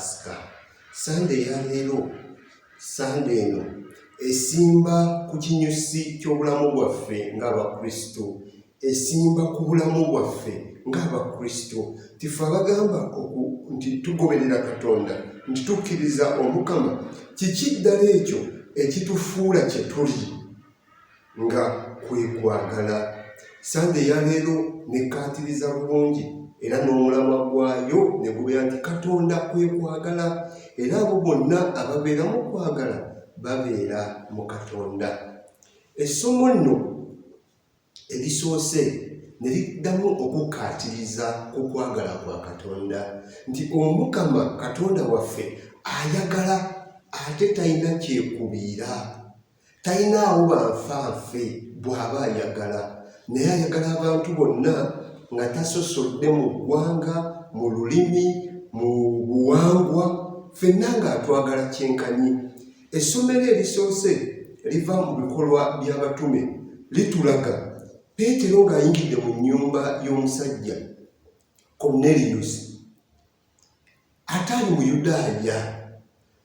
Pasika. Sande ya leero, sande eno esimba ku kinyusi ky'obulamu bwaffe ng'Abakristo, esimba ku bulamu bwaffe ng'Abakristo. Tife abagamba nti tugoberera Katonda, nti tukkiriza Omukama, kiki ddala ekyo ekitufuula kye tuli nga kwe kwagala. Sande ya leero nekkaatiriza bulungi era n'omulamwa gwayo ne gubeera nti Katonda kwe kwagala, era abo bonna ababeera mu kwagala babeera mu Katonda. Essomo lino erisoose ne liddamu okukkaatiriza ku kwagala kwa Katonda, nti Omukama Katonda waffe ayagala ate talina kyekubiira, talinaawo banfanfe bw'aba ayagala, naye ayagala abantu bonna nga tasosodde mu ggwanga, mu lulimi, mu buwangwa, ffenna ng'atwagala kyenkanyi. Essomo erisoose liva mu bikolwa by'abatume litulaga Peetero ng'ayingidde mu nnyumba y'omusajja Cornelius ataali Muyudaaya.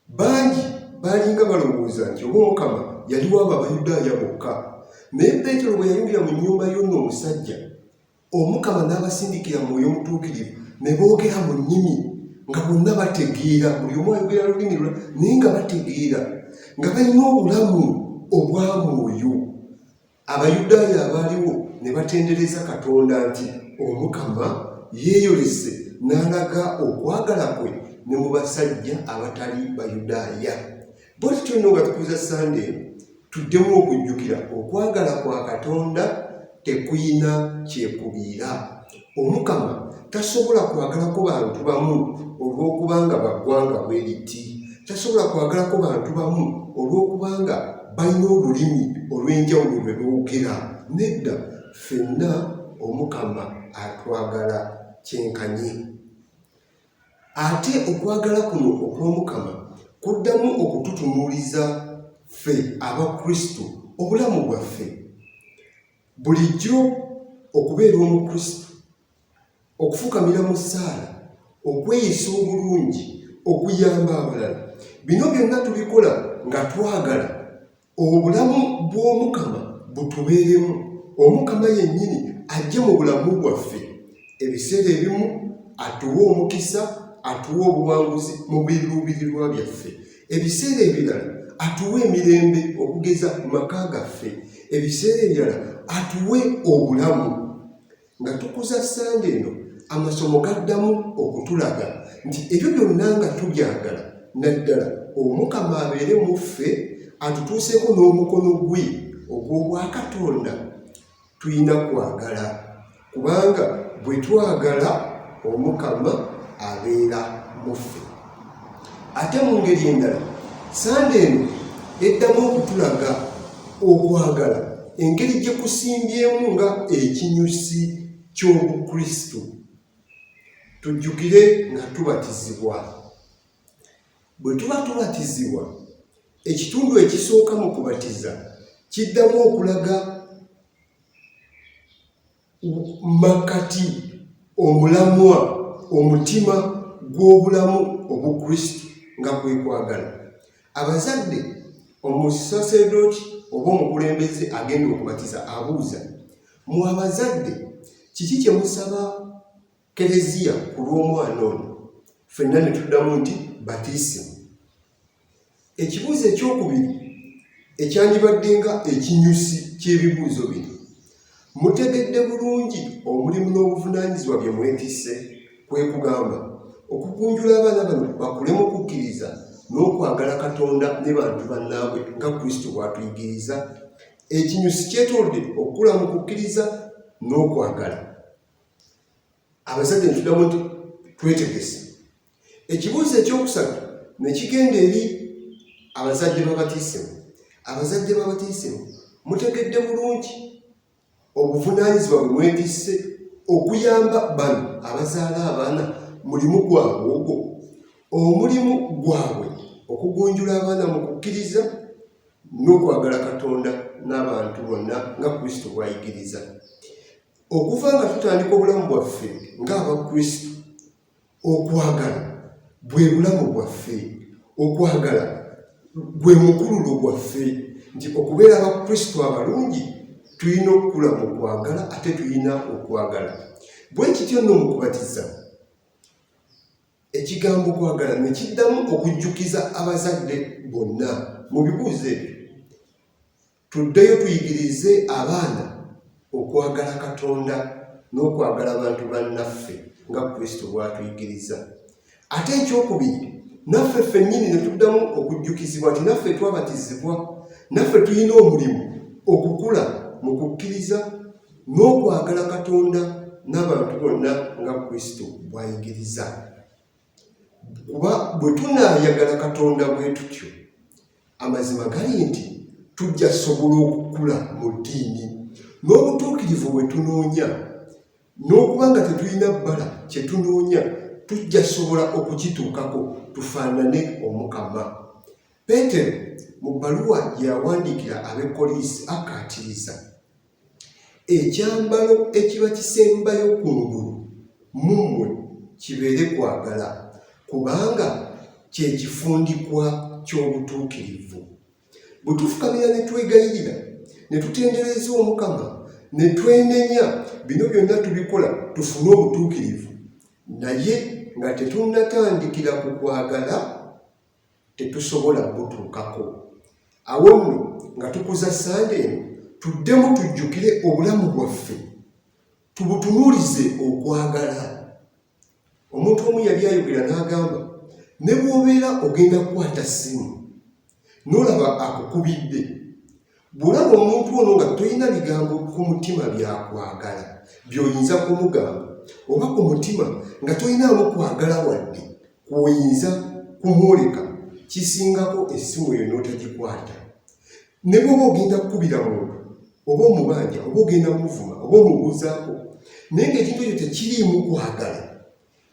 Bangi baalinga balowooza nti oba Omukama yaliwo abo Abayudaaya bokka, naye Peetero bwe yayingira mu nnyumba y'onno omusajja, Omukama n'abasindikira Mwoyo Mutuukirivu ne boogera mu nnimi nga bonna bategeera, buli omu ayogera lulimi lulala naye nga bategeera, nga balina obulamu obwa Mwoyo. Abayudaaya abaaliwo ne batendereza Katonda nti Omukama yeeyolese n'alaga okwagala kwe ne mu basajja abatali Bayudaaya. Bwe tutyo nno nga tukuza Sande eno tuddemu okujjukira okwagala kwa Katonda tekuyina kyekubiira. Omukama tasobola kwagalako bantu bamu olw'okubanga baggwanga bwe liti, tasobola kwagalako bantu bamu olw'okubanga balina olulimi olw'enjawulo lwe boogera. Nedda, ffenna Omukama atwagala kyenkanyi. Ate okwagala kuno okw'Omukama kuddamu okututunuuliza ffe Abakristo obulamu bwaffe. Bulijjo okubeera Omukristo, okufukamira mu ssaala, okweyisa obulungi, okuyamba abalala, bino byonna tubikola nga twagala obulamu bw'Omukama butubeeremu, Omukama yennyini ajje mu bulamu bwaffe. Ebiseera ebimu atuwa omukisa, atuwa obuwanguzi mu biruubirirwa byaffe. Ebiseera ebirala atuwa emirembe okugeza mu maka gaffe. Ebiseera ebirala atuwe obulamu. Nga tukuza Sande eno, amasomo gaddamu okutulaga nti ebyo byonna nga tubyagala, naddala Omukama abeere mu ffe, atutuuseeko n'omukono gwe ogw'obwakatonda, tulina kwagala, kubanga bwe twagala Omukama abeera mu ffe. Ate mu ngeri endala, Sande eno eddamu okutulaga okwagala engeri gye kusimbyemu nga ekinyusi ky'Obukristo. Tujjukire nga tubatizibwa. Bwe tuba tubatizibwa, ekitundu ekisooka mu kubatiza kiddamu okulaga makati, omulamwa, omutima gw'obulamu Obukristo nga kwe kwagala. Abazadde, omusaseredooti oba omukulembeze agenda okubatiza abuuza, mu abazadde kiki kye musaba Kereziya ku lw'omwana ono? Ffenna ne tuddamu nti batiisimu. Ekibuuzo ekyokubiri ekyandibadde nga ekinyusi ky'ebibuuzo bino, mutegedde bulungi omulimu n'obuvunaanyizibwa bye mwetisse, kwe kugamba okugunjula abaana bano bakule mu kukkiriza n'okwagala Katonda ne bantu bannaabwe nga Kristo bw'atuyigiriza. Ekinyusi kyetolodde okukula mu kukkiriza n'okwagala. Abazadde ntuddamu nti twetegese. Ekibuuzo ekyokusatu ne kigenda eri abazadde b'abatiisimu. Abazadde b'abatiisimu, mutegedde bulungi obuvunaanyizibwa bwe mwetisse okuyamba bano abazaala abaana. Mulimu gwabwe ogwo, omulimu gwabwe okugunjula abaana mu kukkiriza n'okwagala Katonda n'abantu bonna nga Kristo bw'ayigiriza. Okuva nga tutandika obulamu bwaffe ng'Abakristo, okwagala bwe bulamu bwaffe, okwagala gwe mukululo gwaffe, nti okubeera abakristo abalungi tulina okukula mu kwagala ate tulina okwagala. Bwe kityo nno mu kubatiza ekigambo kwagala ne kiddamu okujjukiza abazadde bonna mu bibuuzo ebyo. Tuddeyo tuyigirize abaana okwagala Katonda n'okwagala abantu bannaffe nga Kristo bw'atuyigiriza. Ate ekyokubiri, naffe ffennyini ne tuddamu okujjukizibwa nti naffe twabatizibwa, naffe tulina omulimu okukula mu kukkiriza n'okwagala Katonda n'abantu bonna nga Kristo bw'ayigiriza. Kuba bwe tunaayagala Katonda bwe tutyo, amazima gali nti tujja sobola okukula mu ddiini n'obutuukirivu bwe tunoonya, n'okuba nga tetulina bbala kye tunoonya, tujja sobola okukituukako tufaanane Omukama. Peetero mu bbaluwa gye yawandiikira ab'Ekoliisi akkaatiriza, ekyambalo ekiba kisembayo kungulu mu mmwe kibeere kwagala, kubanga kye kifundikwa ky'obutuukirivu. Bwe tufukamira ne twegayirira ne tutendereza Omukama ne twenenya, bino byonna tubikola tufune obutuukirivu, naye nga tetunnatandikira ku kwagala tetusobola butuukako. Awo nno nga tukuza Sande eno, tuddemu tujjukire obulamu bwaffe, tubutunuulize okwagala. Omuntu omu yali ayogera n'agamba, ne bw'obeera ogenda kukwata ssimu n'olaba akukubidde, bw'olaba omuntu ono nga tolina bigambo ku mutima byakwagala by'oyinza kumugamba, oba ku mutima nga tolinaamu kwagala wadde kw'oyinza kumwoleka, kisingako essimu eyo n'otagikwata. Ne bw'oba ogenda kukubira muntu, oba omubanja, oba ogenda muvuma, oba omubuuzaako, naye ng'ekintu ekyo tekiriimu kwagala,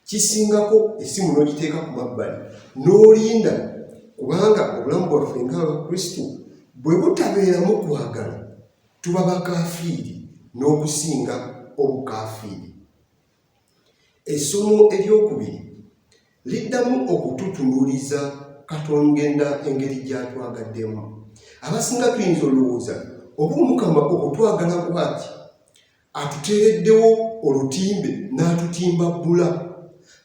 kisingako essimu n'ogiteeka ku mabbali n'olinda, kubanga obulamu bwaffe ng'Abakristo bwe butabeeramu kwagala tuba bakaafiiri n'okusinga obukaafiiri. Essomo eryokubiri liddamu okututunuuliza Katonda engeri gy'atwagaddemu. Abasinga tuyinza olowooza oba Omukama okutwagala bw'ati atuteereddewo olutimbe n'atutimba bbula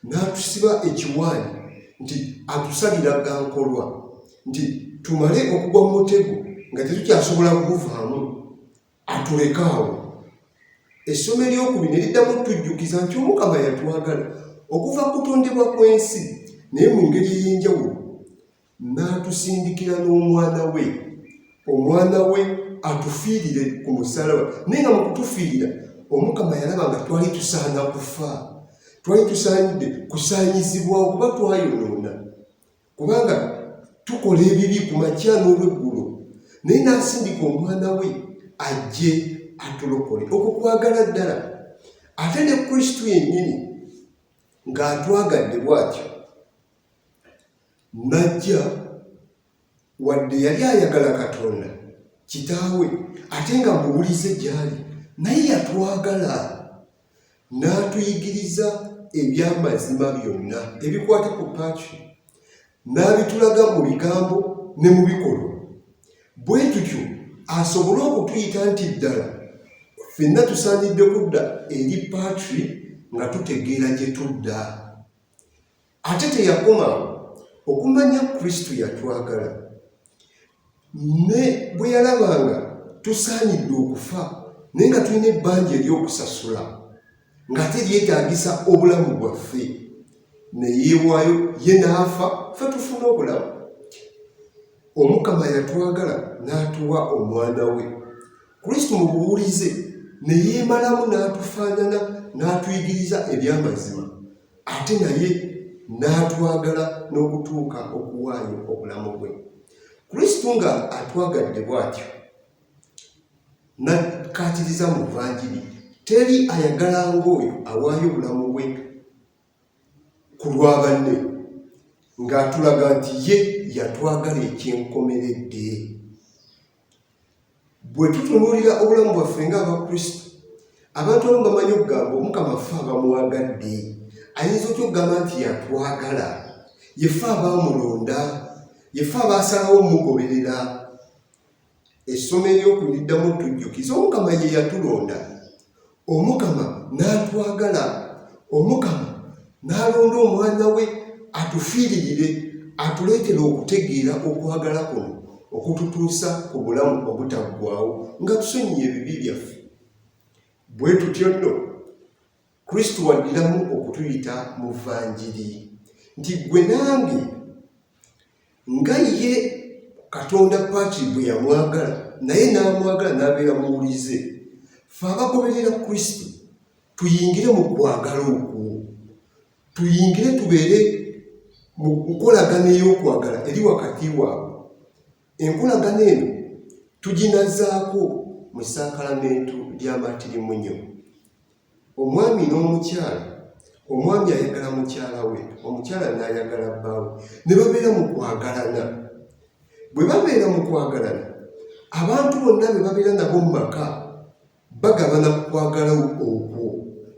n'atusiba ekiwaanyi nti atusalira gankolwa, nti tumale okugwa mu mutego nga tetukyasobola kuguvaamu, atuleka awo. Essomo eryokubiri ne liddamu tujjukiza nti Omukama yatwagala okuva ku kutondebwa kw'ensi, naye mu ngeri ey'enjawulo n'atusindikira n'omwana we, omwana we atufiirire ku musaalaba. Naye nga mu kutufiirira Omukama yalaba nga twali tusaana kufa, twali tusaanidde kusaanyizibwa okuba twayonoona, kubanga tukola ebibi ku makya n'olweggulo, naye n'asindika omwana we ajje atulokole. Okwo kwagala ddala. Ate ne Kristo yennyini ng'atwagadde bw'atyo, n'ajja wadde yali ayagala Katonda Kitaawe ate nga muwulize gy'ali, naye yatwagala n'atuyigiriza eby'amazima byonna ebikwata ku Patrick, n'abitulaga mu bigambo ne mu bikolwa. Bwe tutyo asobole okutuyita nti ddala ffenna tusaanidde kudda eri Patrick nga tutegeera gye tudda. Ate teyakomawo okumanya Kristo yatwagala, ne bwe yalabanga tusaanidde okufa naye nga tulina ebbanja ery'okusasula ng'ate lyetaagisa obulamu bwaffe, ne yeewaayo ye n'afa ffe tufune obulamu. Omukama yatwagala n'atuwa omwana we. Kristo mu buwulize ne yeemalamu n'atufaanana n'atuyigiriza eby'amazima, ate naye n'atwagala n'okutuuka okuwaayo obulamu bwe. Kristo nga atwagadde bw'atyo n'akkaatiriza mu Vvanjiri, teri ayagala ng'oyo awaayo obulamu bwe ku lwa banne, ng'atulaga nti ye yatwagala ekyenkomeredde. Bwe tutunuulira obulamu bwaffe ng'Abakristo, abantu abamu bamanyi okugamba Omukama ffe abamwagadde, ayinza otya okugamba nti yatwagala, yefe abaamulonda, yefe abaasalawo mugoberera. Essomo ery'okuliddamu tujjukiza Omukama ye yatulonda, Omukama n'atwagala, Omukama n'alonda omwana we atufiiririre, atuleetera okutegeera okwagala kuno okututuusa ku bulamu obutaggwaawo nga tusonyiye ebibi byaffe. Bwe tutyo nno Kristo waddiramu okutuyita mu vvanjiri nti gwe nange nga ye Katonda Patrick bwe yamwagala naye n'amwagala n'abeera muwulize, ffe abagoberera Kristo tuyingire mu kwagala okwo, tuyingire tubeere mu nkolagana ey'okwagala eri wakati waabwe. Enkolagana eno tuginazaako mu ssakramentu ly'amatirimunyo. Omwami n'omukyala, omwami ayagala mukyala we, omukyala n'ayagala bbaawe, ne babeera mu kwagalana. Bwe babeera mu kwagalana, abantu bonna be babeera nabo mu maka bagabana ku kwagala okwo,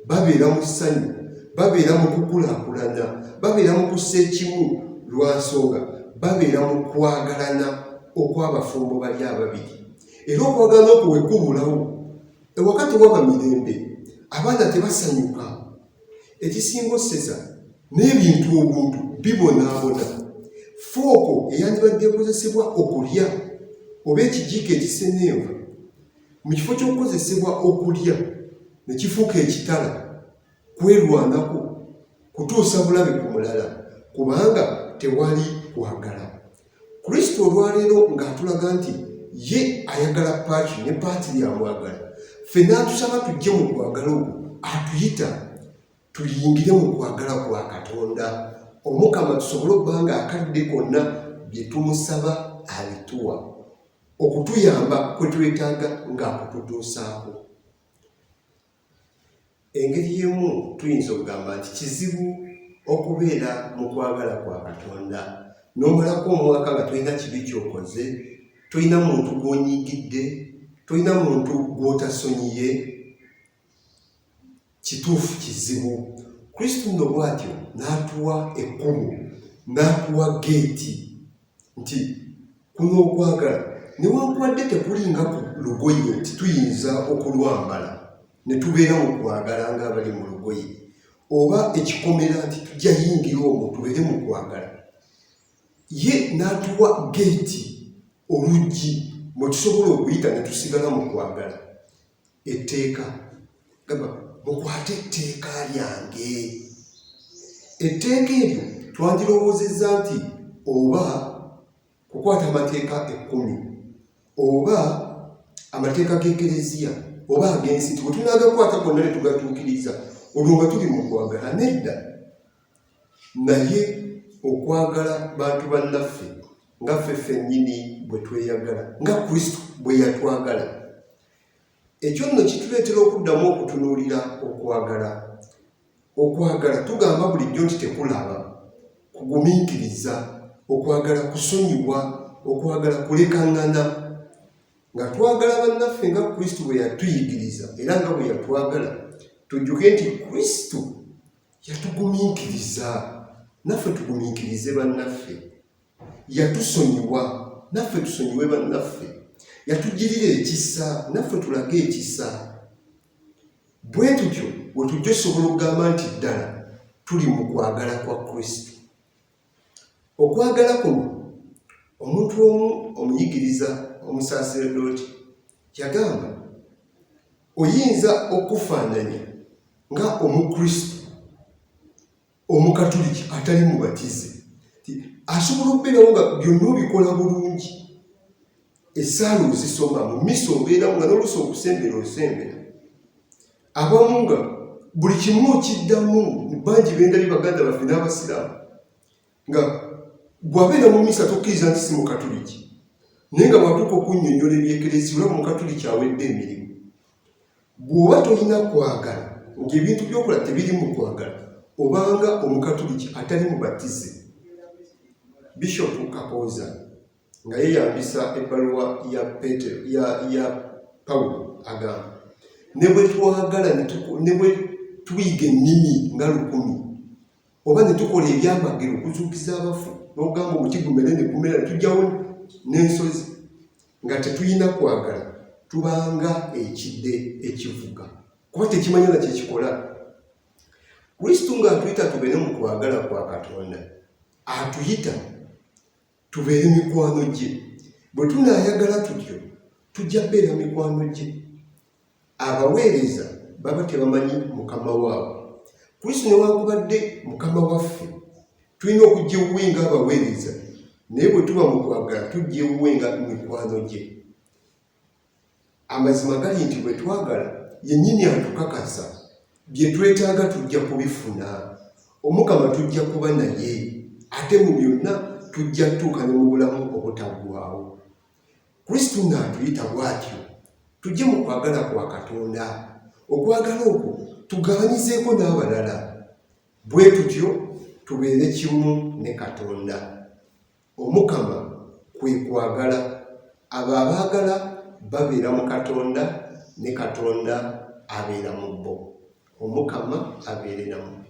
babeera mu ssanyu, babeera mu kukulaakulana, babeera mu kussa ekimu lwa nsonga babeera mu kwagalana okw'abafumbo bali ababiri. Era okwagalana okwo bwe kubulawo, ewaka tewaba mirembe, abaana tebasanyuka, ekisinga oseza n'ebintu obuntu bibonaabona. Fooko eyandibadde ekozesebwa okulya oba ekijiiko ekisenenva, mu kifo ky'okukozesebwa okulya ne kifuuka ekitala, kwerwanako, kutuusa bulabe ku mulala, kubanga tewali kwagala. Kristo olwaleero ng'atulaga nti ye ayagala Paatiri ne Paatiri amwagala, ffe n'atusaba tujje mu kwagala okwo, atuyita tuyingire mu kwagala kwa Katonda. Omukama tusobole okuba nga akadde konna bye tumusaba alituwa, okutuyamba kwe twetaaga ng'akututuusaako. Engeri y'emu tuyinza okugamba nti kizibu okubeera mu kwagala kwa Katonda n'omalako omwaka nga tolina kibi ky'okoze, tolina muntu gw'onyiigidde, tolina muntu gw'otasonyiye. Kituufu kizibu. Kristo nno bw'atyo n'atuwa ekkubo, n'atuwa geeti nti kuno okwagala newankubadde tekulinga ku lugoye nti tuyinza okulwambala ne tubeera mu kwagala ng'abali mu lugoye, oba ekikomera nti tujja yingira omwo tubeere mu kwagala. Ye n'atuwa geeti, oluggi mwe tusobola okuyita ne tusigala mu kwagala. Etteeka gamba mukwate etteeka lyange. Etteeka eryo twandirowoozezza nti oba kukwata amateeka 10 oba amateeka g'Ekereziya oba ag'ensi, bwe tunaagakwata gonna ne tugatuukiriza, olwo nga tuli mu kwagala. Nedda, naye okwagala bantu bannaffe nga ffe ffennyini bwe tweyagala, nga Kristo bwe yatwagala. Ekyo nno kituleetera okuddamu okutunuulira okwagala. Okwagala tugamba bulijjo nti tekulaba, kugumiikiriza, okwagala kusonyiwa, okwagala kulekaŋŋana. Nga twagala bannaffe nga Kristo bwe yatuyigiriza era nga bwe yatwagala, tujjuke nti Kristo yatugumiikiriza, naffe tugumiikirize bannaffe. Yatusonyiwa, naffe tusonyiwe bannaffe. Yatugirira ekisa, naffe tulage ekisa. Bwe tutyo bwe tujja osobola okugamba nti ddala tuli mu kwagala kwa Kristo. Okwagala kuno omuntu omu omuyigiriza omusaaseredooti yagamba oyinza okufaananya nga Omukristo Omukatuliki atali mubatize, asobola okubeerawo nga byonna obikola bulungi, essaala ozisoma, mu misa obeeramu nga n'oluusi okusembera osembera, abamu nga buli kimu okiddamu. Bangi bendabye baganda baffe n'Abasiraamu nga bw'abeera mu misa tokkiriza nti si Mukatuliki, naye nga bw'atuuka okunnyonnyola ebyekerezi olaba Mukatuliki awedde emirimu. Bw'oba tolina kwagala ng'ebintu by'okola tebiri mu kwagala, obanga Omukatuliki atali mubatize. Bishop Kapooza nga yeyambisa ebbaluwa ya Pawulo agamba ne bwe twagala ne bwe tuyiga ennimi nga 10, oba ne tukola ebyamagero okuzuukiza abafu n'ogamba omuti gumere ne gumera tujjawo n'ensozi nga tetuyina kwagala tubanga ekidde ekivuga kuba tekimanya na kyekikola. Kristo ng'atuyita tubeere mu kwagala kwa Katonda atuyita tubeere mikwano gye. Bwe tunaayagala tutyo tujja kubeera mikwano gye. Abaweereza baba tebamanyi mukama waabwe. Kristo newankubadde mukama waffe tulina okujja ewuwe ng'abaweereza, naye bwe tuba mu kwagala tujja ewuwe nga mikwano gye. Amazima gali nti bwe twagala yennyini atukakasa bye twetaaga tujja kubifuna. Omukama tujja kuba naye ate mu byonna tujja tutuuka ne mu bulamu obutaggwaawo. Kristo n'atuyita bw'atyo tujje mu kwagala kwa Katonda. Okwagala okwo tugabanyizeeko n'abalala, bwe tutyo tubeere kimu ne Katonda. Omukama kwe kwagala. Abo abaagala babeera mu Katonda ne Katonda abeera mu bo. Omukama abeere nammwe.